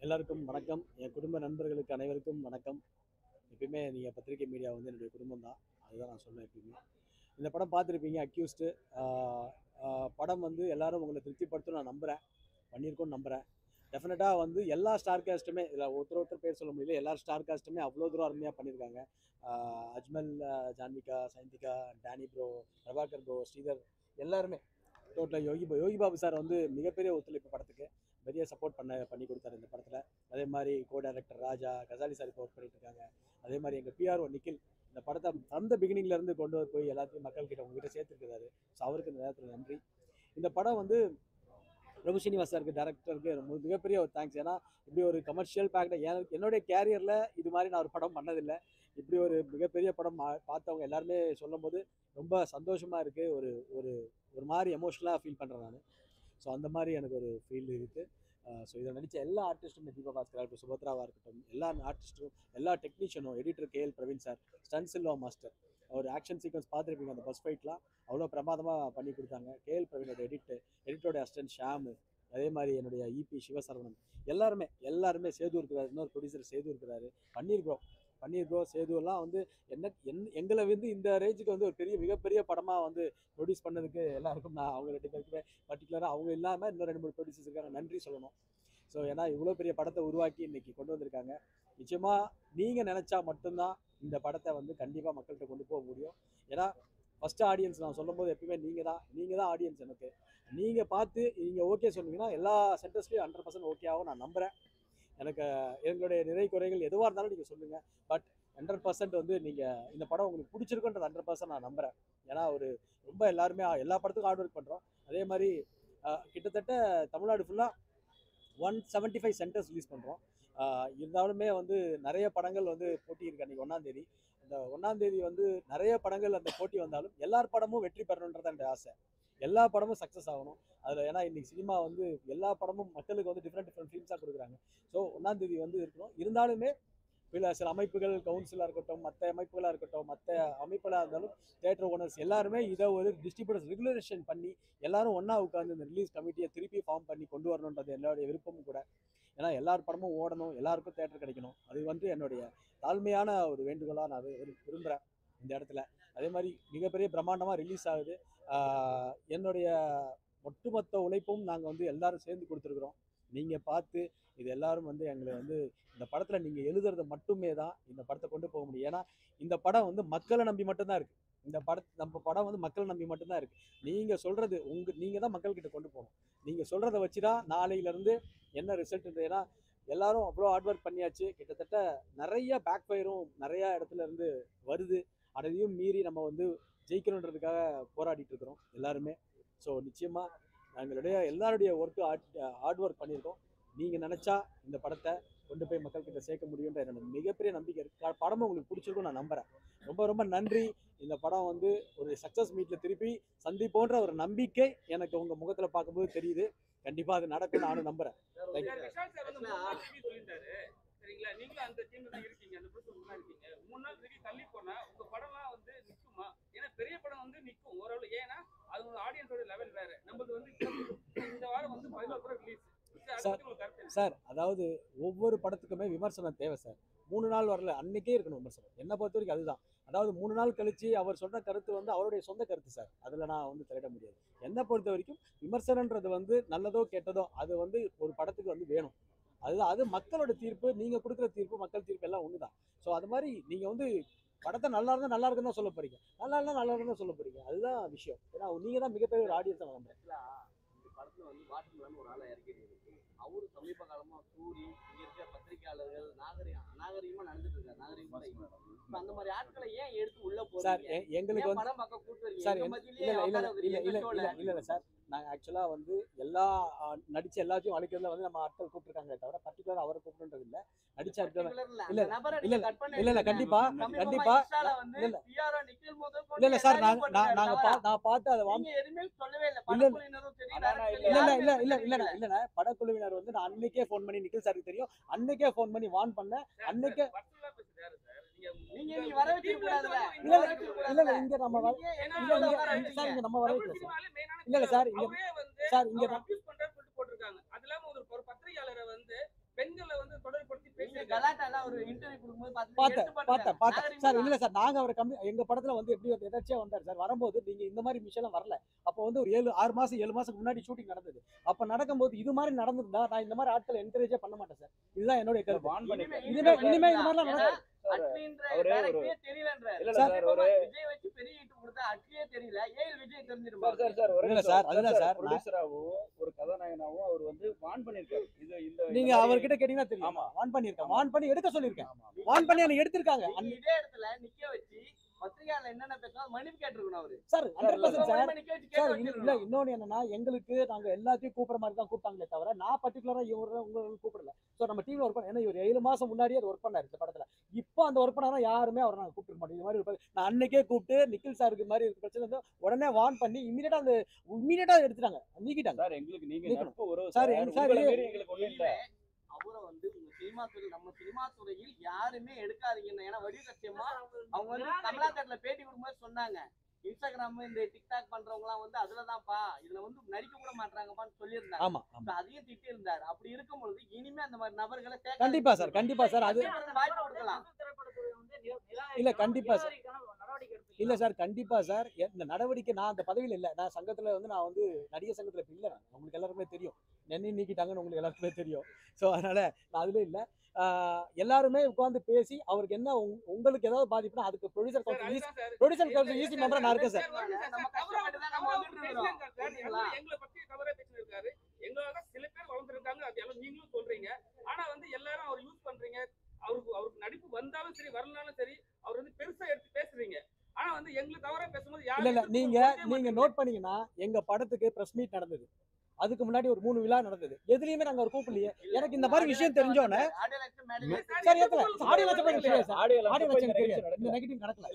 எல்லாருக்கும் வணக்கம். என் குடும்ப நண்பர்களுக்கு அனைவருக்கும் வணக்கம். எப்பயுமே நீங்கள் பத்திரிகை மீடியா வந்து என்னுடைய குடும்பம் தான். அதுதான் நான் சொல்லுவேன் எப்பயுமே. இந்த படம் பார்த்துருப்பீங்க, அக்யூஸ்டு. படம் வந்து எல்லாரும் உங்களை திருப்திப்படுத்தும் நான் நம்புகிறேன், பண்ணியிருக்கோன்னு நம்புகிறேன். டெஃபினட்டாக வந்து எல்லா ஸ்டார் காஸ்ட்டுமே, இதில் ஒருத்தர் பேர் சொல்ல முடியல, எல்லா ஸ்டார் காஸ்ட்டுமே அவ்வளோ தூரம் அருமையாக பண்ணியிருக்காங்க. Ajmal, Janvika, Saindhika, Danny bro, Prabhakar bro, Sridhar, எல்லாருமே டோட்டலாக யோகி பாபு சார் வந்து மிகப்பெரிய ஒத்துழைப்பு படத்துக்கு பெரிய சப்போர்ட் பண்ணி கொடுத்தாரு இந்த படத்தில். அதே மாதிரி கோ டைரக்டர் ராஜா, கசாலி சார் இப்போ ஒர்க் பண்ணிட்டு இருக்காங்க. அதே மாதிரி எங்கள் பிஆர்ஓ நிக்கில் இந்த படத்தை அந்த பிகினிங்லேருந்து கொண்டு போய் எல்லாத்தையும் மக்கள்கிட்ட உங்ககிட்ட சேர்த்துருக்கிறாரு. ஸோ அவருக்கு இந்த நேரத்தில் நன்றி. இந்த படம் வந்து பிரபு ஸ்ரீனிவாஸ் சாருக்கு, டேரக்டருக்கு மிகப்பெரிய ஒரு தேங்க்ஸ். ஏன்னா இப்படி ஒரு கமர்ஷியல் பேக்டை என்னுடைய கேரியரில் இது மாதிரி நான் ஒரு படம் பண்ணதில்லை. இப்படி ஒரு மிகப்பெரிய படம் பார்த்தவங்க எல்லாருமே சொல்லும் போது ரொம்ப சந்தோஷமாக இருக்குது. ஒரு ஒரு ஒரு மாதிரி எமோஷ்னலாக ஃபீல் பண்ணுறேன் நான். ஸோ அந்த மாதிரி எனக்கு ஒரு ஃபீல் இருக்குது. ஸோ இதை நடித்த எல்லா ஆர்டிஸ்ட்டும், தீபா பாஸ்கரா இருக்கட்டும், சுபத்ராவாக இருக்கட்டும், எல்லா ஆர்டிஸ்ட்டும், எல்லா டெக்னீஷியனும், editor KL Praveen sir, Stun Silva master, ஒரு ஆக்ஷன் சீக்வன்ஸ் பார்த்துருப்பீங்க அந்த பஸ் ஃபைட்லாம் அவ்வளோ பிரமாதமாக பண்ணி கொடுத்தாங்க. கேஎல் பிரவீனோட எடிட்டரோட அசிஸ்டன்ட் ஷாமு, அதே மாதிரி என்னுடைய இபி சிவசரவணன், எல்லாருமே சேது இருக்கிறாரு, இன்னொரு ப்ரொடியூசர் சேது இருக்கிறாரு. பண்ணியிருக்கோம் சேதுவெல்லாம் வந்து எங்களை வந்து இந்த ரேஞ்சுக்கு வந்து ஒரு மிகப்பெரிய படமாக வந்து ப்ரொடியூஸ் பண்ணதுக்கு எல்லாருக்கும் நான் அவங்க 2 பேருக்குமே பர்டிகுலராக, அவங்க இல்லாமல் இன்னும் 2-3 ப்ரொடியூசர்ஸ் இருக்காங்க, நன்றி சொல்லணும். ஸோ ஏன்னா இவ்வளோ பெரிய படத்தை உருவாக்கி இன்னைக்கு கொண்டு வந்திருக்காங்க. நிச்சயமாக நீங்கள் நினச்சா மட்டும்தான் இந்த படத்தை வந்து கண்டிப்பாக மக்கள்கிட்ட கொண்டு போக முடியும். ஏன்னா ஃபஸ்ட்டு ஆடியன்ஸ் நான் சொல்லும் போது எப்பயுமே நீங்கள் தான் ஆடியன்ஸ். எனக்கு நீங்கள் பார்த்து நீங்கள் ஓகே சொன்னீங்கன்னா எல்லா சென்டர்ஸ்லையும் 100% ஓகே ஆகும் நான் நம்புகிறேன். எனக்கு எங்களுடைய நிறை குறைகள் எதுவாக இருந்தாலும் நீங்கள் சொல்லுங்கள். பட் 100% வந்து நீங்கள் இந்த படம் உங்களுக்கு பிடிச்சிருக்குன்றது 100% நான் நம்புகிறேன். ஏன்னா ஒரு ரொம்ப எல்லாருமே எல்லா படத்துக்கும் ஹார்ட் ஒர்க் பண்ணுறோம். அதே மாதிரி கிட்டத்தட்ட தமிழ்நாடு ஃபுல்லாக 175 சென்டர்ஸ் ரிலீஸ் பண்ணுறோம். இருந்தாலுமே வந்து நிறைய படங்கள் வந்து போட்டி இருக்கு. அன்றைக்கி 1ஆம் தேதி, அந்த 1ஆம் தேதி வந்து நிறைய படங்கள் அந்த போட்டி வந்தாலும் எல்லார் படமும் வெற்றி பெறணுன்றது என்னுடைய ஆசை. எல்லா படமும் சக்ஸஸ் ஆகணும் அதில். ஏன்னா இன்றைக்கி சினிமா வந்து எல்லா படமும் மக்களுக்கு வந்து டிஃப்ரெண்ட் ஃபிலிம்ஸாக கொடுக்குறாங்க. ஸோ 1ஆம் தேதி வந்து இருக்கணும். இருந்தாலுமே சில அமைப்புகள், கவுன்சிலாக இருக்கட்டும், மற்ற அமைப்புகளாக இருக்கட்டும், மற்ற அமைப்புகளாக இருந்தாலும், தியேட்டர் ஓனர்ஸ் எல்லாருமே இதை ஒரு டிஸ்ட்ரிபியூட்டர்ஸ் ரெகுலேஷன் பண்ணி எல்லாரும் ஒன்றா உட்காந்து இந்த ரிலீஸ் கமிட்டியை திருப்பி ஃபார்ம் பண்ணி கொண்டு வரணுன்றது என்னுடைய விருப்பமும் கூட. ஏன்னா எல்லார் படமும் ஓடணும், எல்லாருக்கும் தேட்டர் கிடைக்கணும். அது வந்து என்னுடைய தாழ்மையான ஒரு வேண்டுகோளாக நான் விரும்புகிறேன் இந்த இடத்துல. அதே மாதிரி மிகப்பெரிய பிரம்மாண்டமாக ரிலீஸ் ஆகுது. என்னுடைய ஒட்டுமொத்த உழைப்பும் நாங்கள் வந்து எல்லாரும் சேர்ந்து கொடுத்துருக்குறோம். நீங்கள் பார்த்து இது எல்லாரும் வந்து எங்களை வந்து இந்த படத்தில் நீங்கள் எழுதுறது மட்டுமே தான் இந்த படத்தை கொண்டு போக முடியும். ஏன்னா இந்த படம் வந்து மக்களை நம்பி மட்டும்தான் இருக்குது. நம்ம படம் வந்து மக்களை நம்பி மட்டும்தான் இருக்குது. நீங்கள் சொல்கிறது நீங்கள் தான் மக்கள்கிட்ட கொண்டு போகணும். நீங்கள் சொல்கிறத வச்சு தான் நாளையிலேருந்து என்ன ரிசல்ட். ஏன்னா எல்லாரும் அவ்வளோ ஹார்ட் ஒர்க் பண்ணியாச்சு. கிட்டத்தட்ட நிறைய பேக் ஃபயரும் நிறையா இடத்துல இருந்து வருது. அதையும் மீறி நம்ம வந்து ஜெயிக்கணுன்றதுக்காக போராடிட்டு இருக்கிறோம் எல்லாருமே. ஸோ நிச்சயமாக எங்களுடைய எல்லாருடைய ஹார்ட் ஒர்க் பண்ணியிருக்கோம். நீங்கள் நினச்சா இந்த படத்தை கொண்டு போய் மக்கள்கிட்ட சேர்க்க முடியுன்ற என்னோட மிகப்பெரிய நம்பிக்கை இருக்குது. படமும் உங்களுக்கு பிடிச்சிருக்கும் நான் நம்புகிறேன். ரொம்ப ரொம்ப நன்றி. இந்த படம் வந்து ஒரு சக்ஸஸ் மீட்டில் திருப்பி சந்திப்போன்ற ஒரு நம்பிக்கை எனக்கு உங்கள் முகத்தில் பார்க்கும்போது தெரியுது. கண்டிப்பாக அது நடக்கும் நானும் நம்புகிறேன். சரிங்களா, நீங்களும் அந்த டீம்ல தான் இருக்கீங்க, அந்த ப்ரொசஸ்ல இருக்கீங்க. 3 நாள் ரிலீஸ் தள்ளி போனா உங்க படம்லாம் வந்து நிக்குமா? ஏன்னா பெரிய படம் வந்து நிக்கும் ஓரளவு. ஏன்னா அது ஆடியன்ஸோட லெவல் வேற. நம்மளுக்கு வந்து இந்த வாரம் வந்து 11 படம் ரிலீஸ். சார் அதாவது ஒவ்வொரு படத்துக்குமே விமர்சனம் தேவை சார். 3 நாள் வரல, அன்னைக்கே இருக்கணும் விமர்சனம். என்னை பொறுத்த வரைக்கும் அதுதான். அதாவது 3 நாள் கழிச்சு அவர் சொன்ன கருத்து வந்து அவருடைய சொந்த கருத்து சார். அதில் நான் வந்து தலையிட முடியாது. என்னை பொறுத்த வரைக்கும் விமர்சனன்றது வந்து நல்லதோ கெட்டதோ அது வந்து ஒரு படத்துக்கு வந்து வேணும். அது மக்களோட தீர்ப்பு. நீங்கள் கொடுக்குற தீர்ப்பு, மக்கள் தீர்ப்பு எல்லாம் ஒன்று தான். ஸோ அது மாதிரி நீங்கள் வந்து படத்தை நல்லா இருந்தால் நல்லா இருக்குன்னு தான் சொல்ல போறீங்க, நல்லா இருந்தால் நல்லா இருக்குன்னு தான் சொல்ல போறீங்க. அதுதான் விஷயம். ஏன்னா நீங்கள் தான் மிகப்பெரிய ஒரு ஆடியன்ஸை நம்புறேன். இந்த படத்தில் வந்து வாட்டர்மேன் ஒரு ஆளை இறக்கிட்டு அவரு சமீப காலமா சூரி இங்க இருக்க பத்திரிகையாளர்கள் அநாகரிகமா நடந்துட்டு இருக்காரு. நாகரிகமா அந்த மாதிரி ஆட்களை ஏன் எடுத்து உள்ள போறீங்க? எங்களுக்கு வந்து படம் பார்க்க கூட்டு சார் இல்ல சார், நாங்கள் ஆக்சுவலாக வந்து நடிச்ச எல்லாத்தையும் அழைக்கிறதுல வந்து நம்ம ஆட்கள் கூப்பிட்டுருக்காங்களே தவிர பர்டிகுலர் அவரை கூப்பிட்டுன்றது இல்லை. நடிச்ச இல்ல கண்டிப்பா இல்ல சார், நான் பார்த்து அதை இல்ல படக்குழுவினர் வந்து நான் அன்னைக்கே ஃபோன் பண்ணி, நிக்கில் சாருக்கு தெரியும், அன்னைக்கே ஃபோன் பண்ணி வார்ன் பண்ணேன். அன்னைக்கே இங்க நம்ம வரவேற்கல சார். இல்ல சார், இங்க போட்டிருக்காங்க. அது இல்லாம ஒரு பத்திரிகையாளரை வந்து பெண்களை கலாட்டால ஒரு இன்டர்வியூ கொடுக்கும்போது பார்த்தேன் சார். இல்ல சார், நாங்க அவர் எங்க படத்துல வந்து எப்படி எதாச்சியா வந்தார் சார். வரும்போது நீங்க இந்த மாதிரி விஷயம் வரல. அப்போ வந்து ஒரு 6 மாசம் 7 மாசத்துக்கு முன்னாடி ஷூட்டிங் நடந்தது. அப்ப நடக்கும்போது இது மாதிரி நடந்திருந்தா நான் இந்த மாதிரி ஆட்களை என்கரேஜே பண்ண மாட்டேன் சார். இதுதான் என்னோட கருத்து. இனிமே இந்த மாதிரிலாம் நடக்காது. விஜய் வச்சு பெரிய ஹிட் கொடுத்தா அட்லியே தெரியல, ஏன் விஜய் தெரிஞ்சிருமா? இல்ல சார், அதுதான் சார். ப்ரொடியூசராவும் ஒரு கதாநாயகனாவும் அவர் வந்து வான் பண்ணிருக்காரு. இது இந்த நீங்க அவர்கிட்ட கேட்டீங்கன்னா தெரியும். வான் பண்ணிருக்கேன், வான் பண்ணி எடுக்க சொல்லிருக்கேன். வான் பண்ணி எனக்கு எடுத்திருக்காங்க. இதே இடத்துல நிக்க வச்சு பத்திரிகையாளர் என்னென்ன பேசணும் மன்னிப்பு கேட்டிருக்கணும் அவரு சார். 100% சார். சார் இல்ல, இன்னொன்னு என்னன்னா, எங்களுக்கு நாங்க எல்லாத்தையும் கூப்பிடுற மாதிரி தான் கூப்பிட்டாங்களே தவிர நான் பர்டிகுலரா உங்களுக்கு கூப்பிடல. சோ நம்ம டீம்ல ஒர்க் பண்ண, ஏன்னா இவர் 7 மாசம் முன்னாடியே அது ஒர்க் பண்ணாரு இந்த படத்துல. இப்போ அந்த ஒர்க் பண்ணா யாருமே அவரை நாங்க கூப்பிட்டு மாட்டோம். இந்த மாதிரி இருப்பாரு. நான் அன்னைக்கே கூப்பிட்டு நிக்கில் சாருக்கு மாதிரி இருக்க பிரச்சனை வந்து உடனே வான் பண்ணி இமீடியட்டா எடுத்துட்டாங்க, நீக்கிட்டாங்க. சார் எங்களுக்கு நீங்க நட்பு உறவு சார். உங்களை மீறி எங்களுக்கு ஒண்ணும் இல்ல. அவரை வந்து உங்க சினிமா துறை, நம்ம சினிமா துறையில் யாருமே எடுக்காதீங்கன்னு. ஏன்னா வடி சத்தியமா அவங்க வந்து கமலாக்கட்ல பேட்டி கொடுக்கும்போது சொன்னாங்க, இன்ஸ்டாகிராம் இந்த டிக்டாக் பண்றவங்க எல்லாம் வந்து அதுலதான்ப்பா, இதுல வந்து நடிக்க கூட மாட்டாங்கப்பான்னு சொல்லியிருந்தாங்க. ஆமா. அதையும் திட்டி இருந்தாரு. அப்படி இருக்கும் பொழுது இனிமே அந்த மாதிரி நபர்களை கண்டிப்பா சார், கண்டிப்பா சார். அது வாய்ப்பு கொடுக்கலாம். இல்ல கண்டிப்பா சார். இல்ல சார், கண்டிப்பா சார். இந்த நடவடிக்கை நான் அந்த பதவியில இல்ல. நான் சங்கத்துல வந்து நான் வந்து நடிகர் சங்கத்துல இல்ல. உங்களுக்கு எல்லாருக்குமே தெரியும். என்னையும் நீக்கிட்டாங்கன்னு உங்களுக்கு எல்லாருக்குமே தெரியும். ஸோ அதனால நான் அதுல இல்ல. எல்லாருமே உட்கார்ந்து பேசி அவருக்கு என்ன உங்களுக்கு ஏதாவது பாதிப்புனா அதுக்கு ப்ரொடியூசர் கவுன்சில் ஈஸி மெம்பரா நான் இருக்கேன் சார். எங்களை பத்தி தவறா பேசியிருக்காரு. எங்களால சில பேர் வளர்ந்துருக்காங்க, அது எல்லாம் நீங்களும் சொல்றீங்க. ஆனா வந்து எல்லாரும் அவர் யூஸ் பண்றீங்க. அவருக்கு நடிப்பு வந்தாலும் சரி வரலனாலும் சரி அவர் வந்து பெருசா எடுத்து பேசுறீங்க. ஆனா வந்து எங்களுக்கு தவறா பேசும்போது இல்ல நீங்க நோட் பண்ணீங்கன்னா எங்க படத்துக்கு பிரஸ் மீட் நடந்தது. அதுக்கு முன்னாடி ஒரு 3 விழா நடந்தது. எதுலயுமே நாங்க ஒரு கூப்பிடலையே. எனக்கு இந்த மாதிரி விஷயம் தெரிஞ்சோனே சார் ஏத்தல. ஆடியோ லட்சம் பேர் இல்லையா சார்? ஆடியோ லட்சம் தெரியாது. இந்த நெகட்டிவ் நடக்கல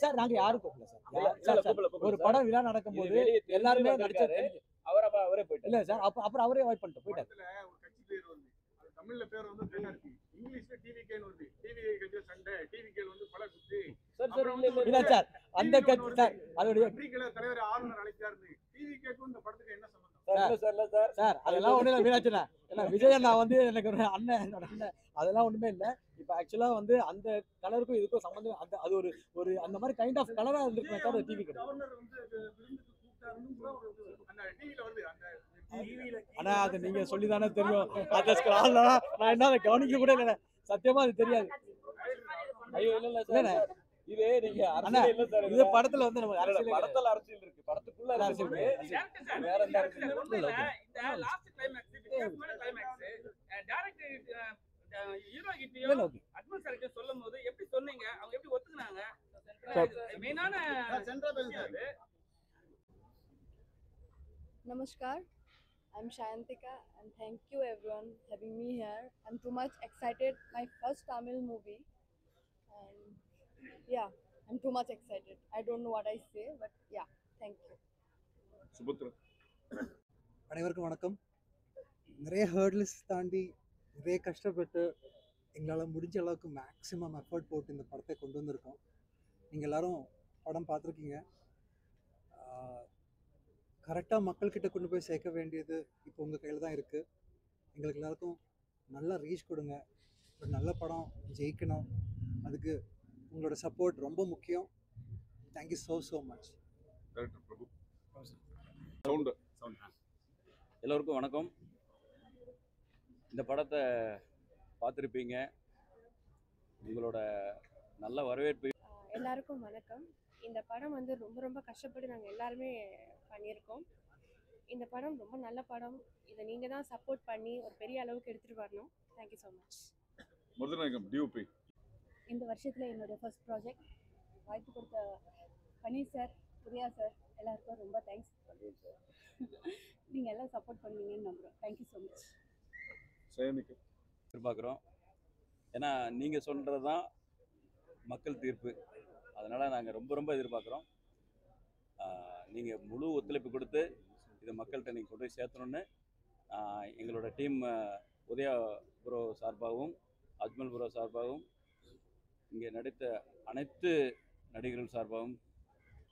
சார். நாங்க யாரும் கூப்பிடல சார். ஒரு படம் விழா நடக்கும்போது எல்லாருமே நடிச்சது அவரே போயிட்டாரு. இல்ல சார். அப்புறம் அவரே அவாய்ட் பண்ணிட்டு போயிட்டாரு. ஒரு கட்சி பேர் வந்து தமிழ்ல பேர் வந்து தென்னார்த்தி, இங்கிலீஷ்ல டிவிகேன்னு வருது. டிவிகே சண்டை, டிவிகே வந்து பல குத்து. இல்ல சார், அந்த கட்சி சார் அதோட தலைவர் ஆளுநர் அழைச்சாரு. டிவிகேக்கும் இந்த படத்துக்கு என்ன சம்பந்தம்? சார் அதெல்லாம் ஒண்ணு இல்ல மீனாட்சிண்ணா. ஏன்னா விஜய் அண்ணா வந்து எனக்கு ஒரு அண்ணன், என்னோட அண்ணன். அதெல்லாம் ஒண்ணுமே இல்ல. இப்ப ஆக்சுவலா வந்து அந்த கலருக்கும் இதுக்கும் சம்பந்தம் அது ஒரு அந்த மாதிரி கைண்ட் ஆஃப் கலரா இருந்திருக்குமே தவிர டிவி கிடையாது. கவர்னர் வந்து விருந்துக்கு கூப்பிட்டாருன்னு அந்த டிவில வருது. அந்த ஆனா அது நீங்க சொல்லிதானே தெரியும். அந்த ஸ்கிரால்ல நான் என்ன அதை கவனிக்க கூட இல்ல. சத்தியமா அது தெரியாது. ஐயோ இல்ல சார். இது நீங்க அரசியல் இல்ல சார். இது படத்துல வந்து நம்ம அரசியல் படத்துல அரசியல் இருக்கு. படத்துக்குள்ள அரசியல் இருக்கு. வேற என்ன அரசியல் இருக்கு? இந்த லாஸ்ட் கிளைமாக்ஸ், வித்தியாசமான கிளைமாக்ஸ் டைரக்டர் ஹீரோ கிட்டயும் அட்மாஸ்பியர் சொல்லும்போது எப்படி சொன்னீங்க? அவங்க எப்படி ஒத்துக்குனாங்க? மெயினான Namaskar, I'm Shayantika and thank you everyone having me here. I'm too much excited. My first Tamil movie and yeah, I'm too much excited. I don't know what I say, but yeah, thank you. Subhadra. அனைவருக்கும் வணக்கம். நிறைய ஹேர்ட்லஸ் தாண்டி நிறைய கஷ்டப்பட்டு எங்களால் முடிஞ்ச அளவுக்கு maximum effort போட்டு இந்த படத்தை கொண்டு வந்திருக்கோம். நீங்கள் எல்லோரும் படம் பார்த்துருக்கீங்க. கரெக்டாக மக்கள்கிட்ட கொண்டு போய் சேர்க்க வேண்டியது இப்போ உங்கள் கையில் தான் இருக்குது. எங்களுக்கு எல்லாருக்கும் நல்லா ரீச் கொடுங்க. ஒரு நல்ல படம் ஜெயிக்கணும். அதுக்கு உங்களோட சப்போர்ட் ரொம்ப முக்கியம். Thank you so much. எல்லோருக்கும் வணக்கம். இந்த படத்தை பார்த்துருப்பீங்க. உங்களோட நல்ல வரவேற்பு. எல்லாருக்கும் வணக்கம். இந்த படம் வந்து ரொம்ப கஷ்டப்பட்டு நாங்கள் எல்லாருமே பண்ணியிருக்கோம். இந்த படம் ரொம்ப நல்ல படம். இதை நீங்கள் தான் சப்போர்ட் பண்ணி ஒரு பெரிய அளவுக்கு எடுத்துகிட்டு வரணும். Thank you so much. Mathuranayagam DOP. இந்த வருஷத்தில் என்னோடய ஃபர்ஸ்ட் ப்ராஜெக்ட். வாய்ப்பு கொடுத்த பனீர் சார், பிரியா சார் எல்லாருக்கும் ரொம்ப தேங்க்ஸ். நீங்கள் எல்லாம் சப்போர்ட் பண்ணுவீங்கன்னு நம்புகிறோம். Thank you so much. எதிர்பார்க்குறோம். ஏன்னா நீங்கள் சொல்கிறது தான் மக்கள் தீர்ப்பு. அதனால் நாங்கள் ரொம்ப எதிர்பார்க்குறோம். நீங்கள் முழு ஒத்துழைப்பு கொடுத்து இதை மக்கள்கிட்ட நீங்கள் கொண்டு போய் சேர்த்தணுன்னு எங்களோட டீம் உதயா ப்ரோ சார்பாகவும் அஜ்மல் ப்ரோ சார்பாகவும் இங்கே நடித்த அனைத்து நடிகர்கள் சார்பாகவும்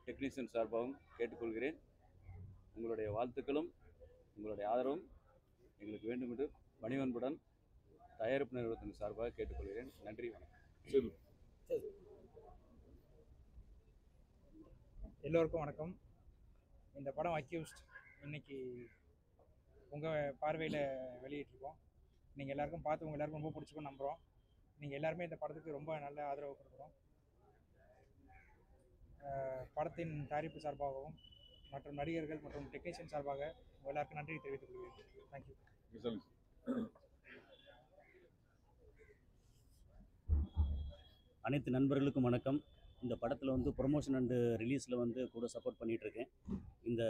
டெக்னீஷியன் சார்பாகவும் கேட்டுக்கொள்கிறேன். உங்களுடைய வாழ்த்துக்களும் உங்களுடைய ஆதரவும் எங்களுக்கு வேண்டும் என்று பணிவன்புடன் தயாரிப்பு நிறுவனத்தின் சார்பாக கேட்டுக்கொள்கிறேன். நன்றி, வணக்கம். எல்லோருக்கும் வணக்கம். இந்த படம் அக்யூஸ்ட் இன்னைக்கு உங்கள் பார்வையில் வெளியிட்டிருக்கோம். நீங்கள் எல்லாருக்கும் பார்த்து உங்கள் எல்லாருக்கும் ரொம்ப பிடிச்சிக்கும் நம்புகிறோம். நீங்கள் எல்லாருமே இந்த படத்துக்கு ரொம்ப நல்ல ஆதரவு கொடுக்குறோம். படத்தின் தயாரிப்பு சார்பாகவும் மற்றும் நடிகர்கள் மற்றும் டெக்னீஷியன் சார்பாக உங்கள் எல்லாருக்கும் நன்றி தெரிவித்துக் கொள்கிறேன். தேங்க்யூ. அனைத்து நண்பர்களுக்கும் வணக்கம். இந்த படத்தில் வந்து ப்ரொமோஷன் அண்டு ரிலீஸில் வந்து கூட சப்போர்ட் பண்ணிகிட்ருக்கேன். இந்த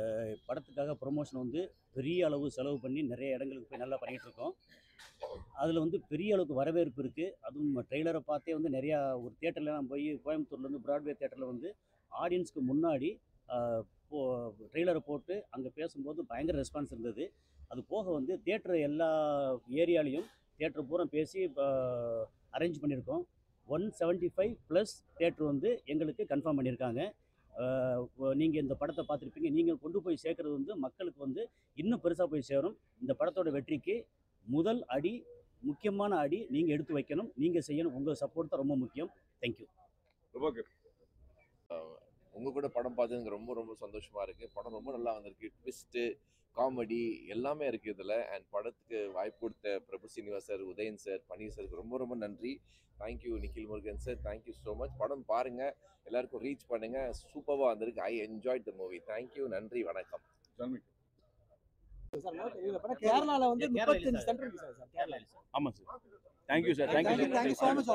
படத்துக்காக ப்ரொமோஷன் வந்து பெரிய அளவு செலவு பண்ணி நிறைய இடங்களுக்கு போய் நல்லா பண்ணிகிட்ருக்கோம். அதில் வந்து பெரிய அளவுக்கு வரவேற்பு இருக்குது. அதுவும் ட்ரெய்லரை பார்த்தே வந்து நிறையா ஒரு தேட்டர்லாம் போய் கோயம்புத்தூர்லேருந்து பிராட்வே தேட்டரில் வந்து ஆடியன்ஸ்க்கு முன்னாடி ட்ரெய்லரை போட்டு அங்கே பேசும்போது பயங்கர ரெஸ்பான்ஸ் இருந்தது. அது போக வந்து தேட்டர் எல்லா ஏரியாலையும் தேட்டர் பூரா பேசி அரேஞ்ச் பண்ணியிருக்கோம். 175+ தேட்டர் வந்து எங்களுக்கு கன்ஃபார்ம் பண்ணியிருக்காங்க. நீங்கள் இந்த படத்தை பார்த்துருப்பீங்க. நீங்கள் கொண்டு போய் சேர்க்குறது வந்து மக்களுக்கு வந்து இன்னும் பெருசாக போய் சேரும். இந்த படத்தோட வெற்றிக்கு முதல் அடி, முக்கியமான அடி நீங்கள் எடுத்து வைக்கணும், நீங்கள் செய்யணும். உங்கள் சப்போர்ட் தான் ரொம்ப முக்கியம். தேங்க்யூ. உங்கள் கூட படம் பார்த்ததுக்கு ரொம்ப ரொம்ப சந்தோஷமாக இருக்குது. படம் ரொம்ப நல்லா வந்திருக்கு. ட்விஸ்ட்டு, காமெடி எல்லாமே இருக்குது இதில். அண்ட் படத்துக்கு வாய்ப்பு கொடுத்த பிரபு சீனிவாஸ் சார், உதயன் சார், பன்னீர் சாருக்கு ரொம்ப ரொம்ப நன்றி. Thank you Nikhil Murugan sir, thank you so much. படம் பாருங்கள், எல்லாருக்கும் ரீச் பண்ணுங்கள். சூப்பராக வந்திருக்கு. I enjoyed the movie. Thank you, நன்றி, வணக்கம். கேரளாவில் வந்து 35 சென்டர் இருக்கு சார். கேரளா. ஆமாம் sir. Thank you sir. Thank you. Thank you so much.